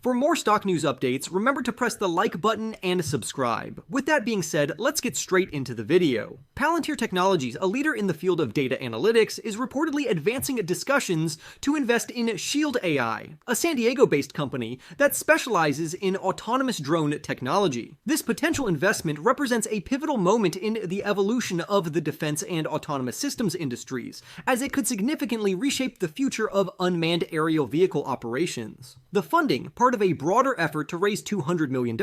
For more stock news updates, remember to press the like button and subscribe. With that being said, let's get straight into the video. Palantir Technologies, a leader in the field of data analytics, is reportedly advancing discussions to invest in Shield-AI, a San Diego-based company that specializes in autonomous drone technology. This potential investment represents a pivotal moment in the evolution of the defense and autonomous systems industries, as it could significantly reshape the future of unmanned aerial vehicle operations. The funding, part of a broader effort to raise $200 million,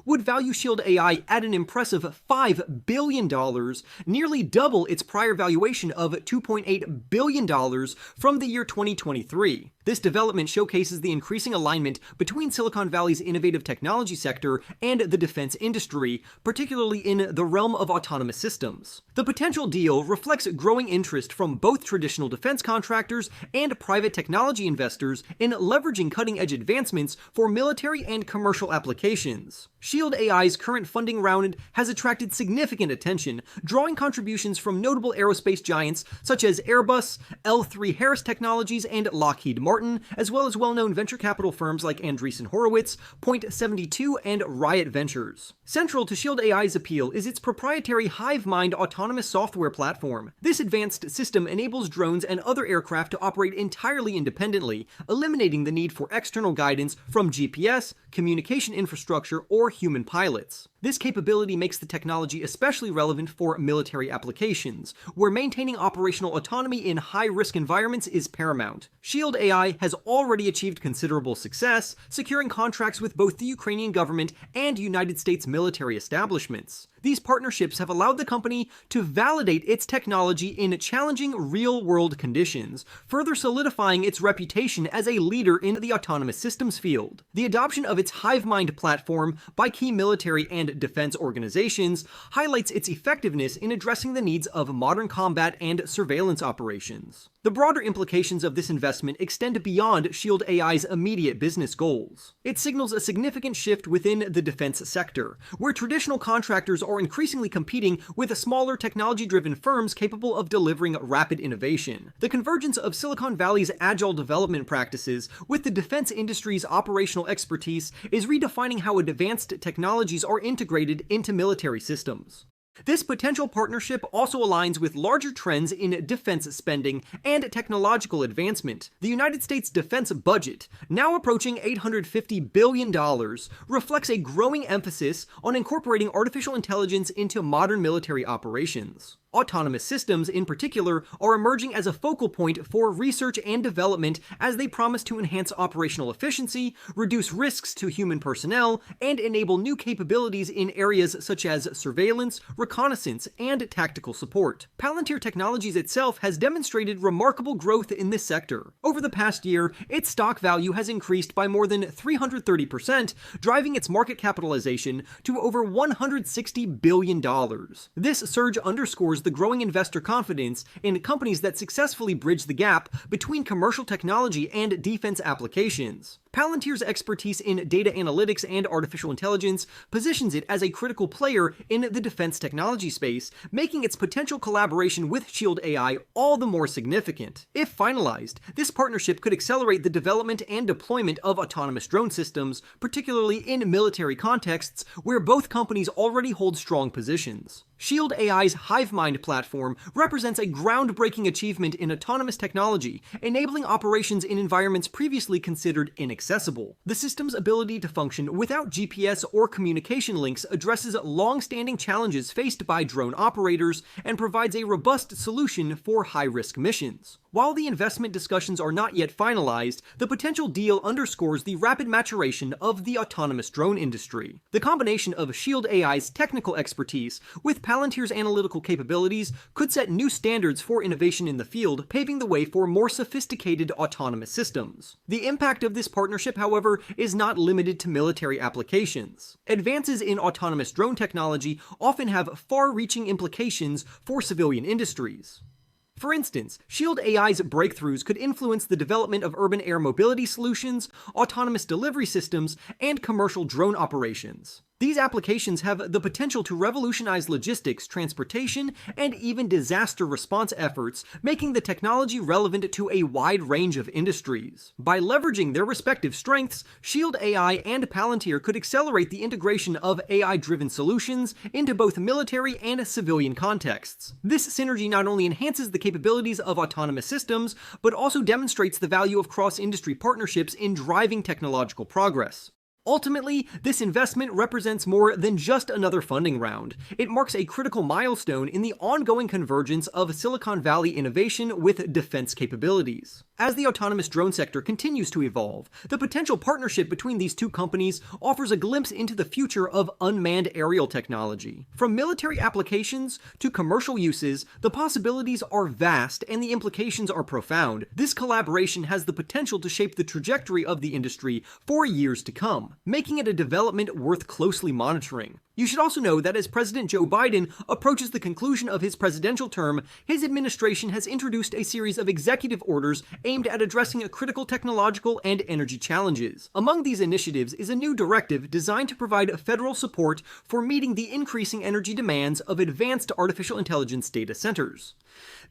would value Shield-AI at an impressive $5 billion, nearly double its prior valuation of $2.8 billion from the year 2023. This development showcases the increasing alignment between Silicon Valley's innovative technology sector and the defense industry, particularly in the realm of autonomous systems. The potential deal reflects growing interest from both traditional defense contractors and private technology investors in leveraging cutting-edge advancements for military and commercial applications. Shield-AI's current funding round has attracted significant attention, drawing contributions from notable aerospace giants such as Airbus, L3Harris Technologies, and Lockheed Martin, as well as well-known venture capital firms like Andreessen Horowitz, Point72, and Riot Ventures. Central to Shield-AI's appeal is its proprietary Hivemind autonomous software platform. This advanced system enables drones and other aircraft to operate entirely independently, eliminating the need for external guidance from GPS, communication infrastructure, or human pilots. This capability makes the technology especially relevant for military applications, where maintaining operational autonomy in high-risk environments is paramount. Shield-AI has already achieved considerable success, securing contracts with both the Ukrainian government and United States military establishments. These partnerships have allowed the company to validate its technology in challenging real-world conditions, further solidifying its reputation as a leader in the autonomous systems field. The adoption of its Hivemind platform by key military and defense organizations highlights its effectiveness in addressing the needs of modern combat and surveillance operations. The broader implications of this investment extend beyond Shield-AI's immediate business goals. It signals a significant shift within the defense sector, where traditional contractors are increasingly competing with smaller technology-driven firms capable of delivering rapid innovation. The convergence of Silicon Valley's agile development practices with the defense industry's operational expertise is redefining how advanced technologies are integrated into military systems. This potential partnership also aligns with larger trends in defense spending and technological advancement. The United States defense budget, now approaching $850 billion, reflects a growing emphasis on incorporating artificial intelligence into modern military operations. Autonomous systems, in particular, are emerging as a focal point for research and development as they promise to enhance operational efficiency, reduce risks to human personnel, and enable new capabilities in areas such as surveillance, reconnaissance, and tactical support. Palantir Technologies itself has demonstrated remarkable growth in this sector. Over the past year, its stock value has increased by more than 330%, driving its market capitalization to over $160 billion. This surge underscores the growing investor confidence in companies that successfully bridge the gap between commercial technology and defense applications. Palantir's expertise in data analytics and artificial intelligence positions it as a critical player in the defense technology space, making its potential collaboration with Shield-AI all the more significant. If finalized, this partnership could accelerate the development and deployment of autonomous drone systems, particularly in military contexts where both companies already hold strong positions. Shield-AI's Hivemind platform represents a groundbreaking achievement in autonomous technology, enabling operations in environments previously considered inaccessible. The system's ability to function without GPS or communication links addresses long-standing challenges faced by drone operators and provides a robust solution for high-risk missions. While the investment discussions are not yet finalized, the potential deal underscores the rapid maturation of the autonomous drone industry. The combination of Shield-AI's technical expertise with Palantir's analytical capabilities could set new standards for innovation in the field, paving the way for more sophisticated autonomous systems. The impact of this partnership, however, is not limited to military applications. Advances in autonomous drone technology often have far-reaching implications for civilian industries. For instance, Shield-AI's breakthroughs could influence the development of urban air mobility solutions, autonomous delivery systems, and commercial drone operations. These applications have the potential to revolutionize logistics, transportation, and even disaster response efforts, making the technology relevant to a wide range of industries. By leveraging their respective strengths, Shield-AI and Palantir could accelerate the integration of AI-driven solutions into both military and civilian contexts. This synergy not only enhances the capabilities of autonomous systems, but also demonstrates the value of cross-industry partnerships in driving technological progress. Ultimately, this investment represents more than just another funding round. It marks a critical milestone in the ongoing convergence of Silicon Valley innovation with defense capabilities. As the autonomous drone sector continues to evolve, the potential partnership between these two companies offers a glimpse into the future of unmanned aerial technology. From military applications to commercial uses, the possibilities are vast and the implications are profound. This collaboration has the potential to shape the trajectory of the industry for years to come, making it a development worth closely monitoring. You should also know that as President Joe Biden approaches the conclusion of his presidential term, his administration has introduced a series of executive orders aimed at addressing critical technological and energy challenges. Among these initiatives is a new directive designed to provide federal support for meeting the increasing energy demands of advanced artificial intelligence data centers.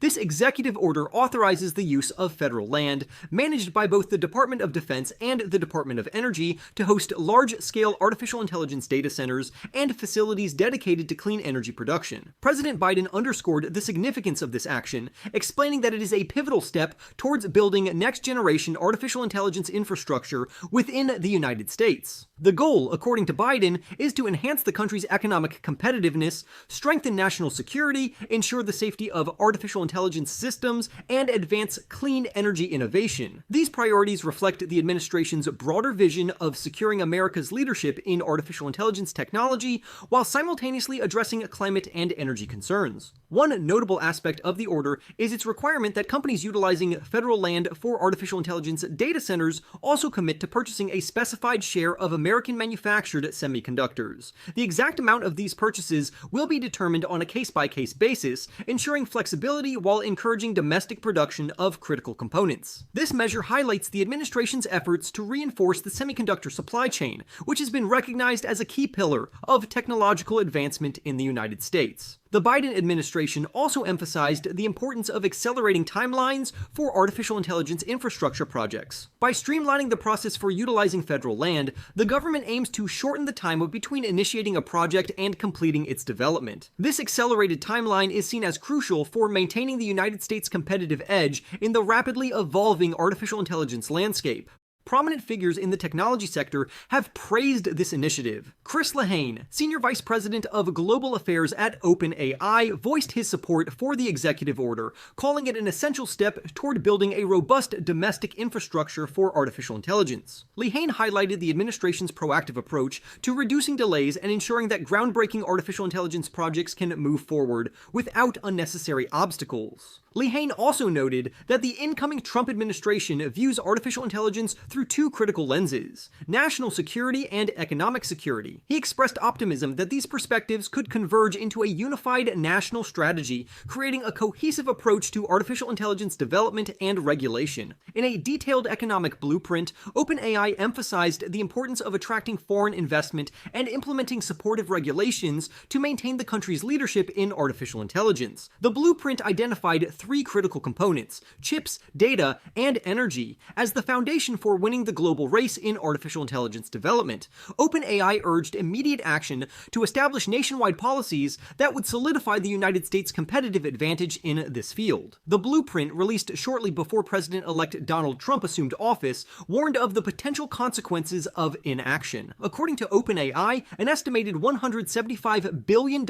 This executive order authorizes the use of federal land, managed by both the Department of Defense and the Department of Energy, to host large-scale artificial intelligence data centers and facilities dedicated to clean energy production. President Biden underscored the significance of this action, explaining that it is a pivotal step towards building next-generation artificial intelligence infrastructure within the United States. The goal, according to Biden, is to enhance the country's economic competitiveness, strengthen national security, ensure the safety of artificial intelligence systems, and advance clean energy innovation. These priorities reflect the administration's broader vision of securing America's leadership in artificial intelligence technology while simultaneously addressing climate and energy concerns. One notable aspect of the order is its requirement that companies utilizing federal land for artificial intelligence data centers also commit to purchasing a specified share of American-manufactured semiconductors. The exact amount of these purchases will be determined on a case-by-case basis, ensuring flexibility while encouraging domestic production of critical components. This measure highlights the administration's efforts to reinforce the semiconductor supply chain, which has been recognized as a key pillar of technological advancement in the United States. The Biden administration also emphasized the importance of accelerating timelines for artificial intelligence infrastructure projects. By streamlining the process for utilizing federal land, the government aims to shorten the time between initiating a project and completing its development. This accelerated timeline is seen as crucial for maintaining the United States' competitive edge in the rapidly evolving artificial intelligence landscape. Prominent figures in the technology sector have praised this initiative. Chris Lehane, Senior Vice President of Global Affairs at OpenAI, voiced his support for the executive order, calling it an essential step toward building a robust domestic infrastructure for artificial intelligence. Lehane highlighted the administration's proactive approach to reducing delays and ensuring that groundbreaking artificial intelligence projects can move forward without unnecessary obstacles. Lehane also noted that the incoming Trump administration views artificial intelligence through two critical lenses: national security and economic security. He expressed optimism that these perspectives could converge into a unified national strategy, creating a cohesive approach to artificial intelligence development and regulation. In a detailed economic blueprint, OpenAI emphasized the importance of attracting foreign investment and implementing supportive regulations to maintain the country's leadership in artificial intelligence. The blueprint identified three critical components: chips, data, and energy, as the foundation for winning the global race in artificial intelligence development. OpenAI urged immediate action to establish nationwide policies that would solidify the United States' competitive advantage in this field. The blueprint, released shortly before President-elect Donald Trump assumed office, warned of the potential consequences of inaction. According to OpenAI, an estimated $175 billion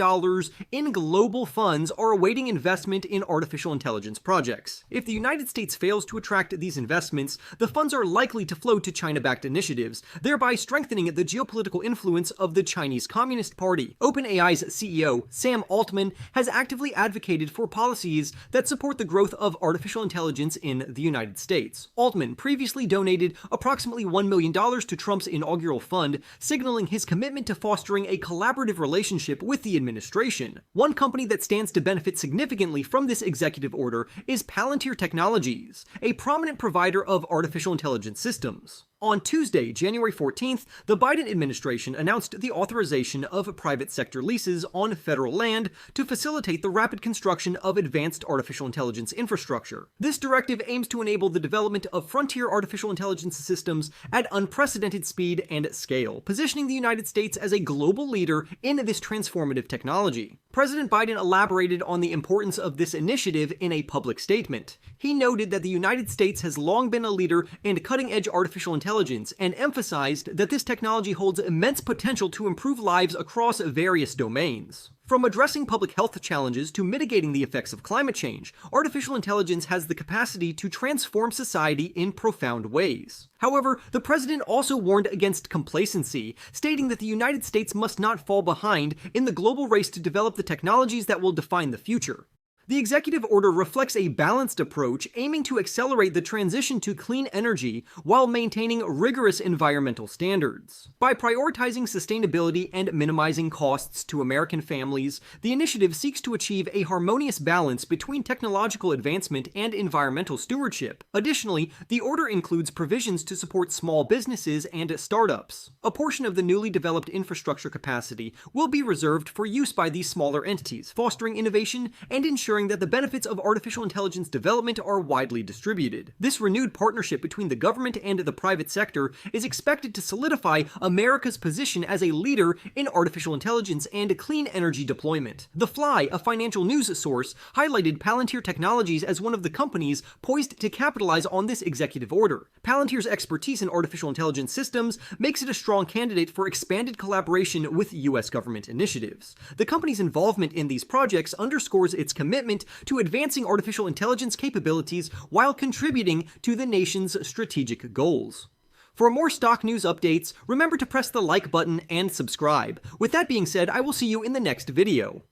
in global funds are awaiting investment in artificial intelligence projects. If the United States fails to attract these investments, the funds are likely to flow to China-backed initiatives, thereby strengthening the geopolitical influence of the Chinese Communist Party. OpenAI's CEO, Sam Altman, has actively advocated for policies that support the growth of artificial intelligence in the United States. Altman previously donated approximately $1 million to Trump's inaugural fund, signaling his commitment to fostering a collaborative relationship with the administration. One company that stands to benefit significantly from this executive order is Palantir Technologies, a prominent provider of artificial intelligence systems. On Tuesday, January 14th, the Biden administration announced the authorization of private sector leases on federal land to facilitate the rapid construction of advanced artificial intelligence infrastructure. This directive aims to enable the development of frontier artificial intelligence systems at unprecedented speed and scale, positioning the United States as a global leader in this transformative technology. President Biden elaborated on the importance of this initiative in a public statement. He noted that the United States has long been a leader in cutting-edge artificial intelligence and emphasized that this technology holds immense potential to improve lives across various domains. From addressing public health challenges to mitigating the effects of climate change, artificial intelligence has the capacity to transform society in profound ways. However, the president also warned against complacency, stating that the United States must not fall behind in the global race to develop the technologies that will define the future. The executive order reflects a balanced approach aiming to accelerate the transition to clean energy while maintaining rigorous environmental standards. By prioritizing sustainability and minimizing costs to American families, the initiative seeks to achieve a harmonious balance between technological advancement and environmental stewardship. Additionally, the order includes provisions to support small businesses and startups. A portion of the newly developed infrastructure capacity will be reserved for use by these smaller entities, fostering innovation and ensuring that the benefits of artificial intelligence development are widely distributed. This renewed partnership between the government and the private sector is expected to solidify America's position as a leader in artificial intelligence and clean energy deployment. The Fly, a financial news source, highlighted Palantir Technologies as one of the companies poised to capitalize on this executive order. Palantir's expertise in artificial intelligence systems makes it a strong candidate for expanded collaboration with U.S. government initiatives. The company's involvement in these projects underscores its commitment to advancing artificial intelligence capabilities while contributing to the nation's strategic goals. For more stock news updates, remember to press the like button and subscribe. With that being said, I will see you in the next video.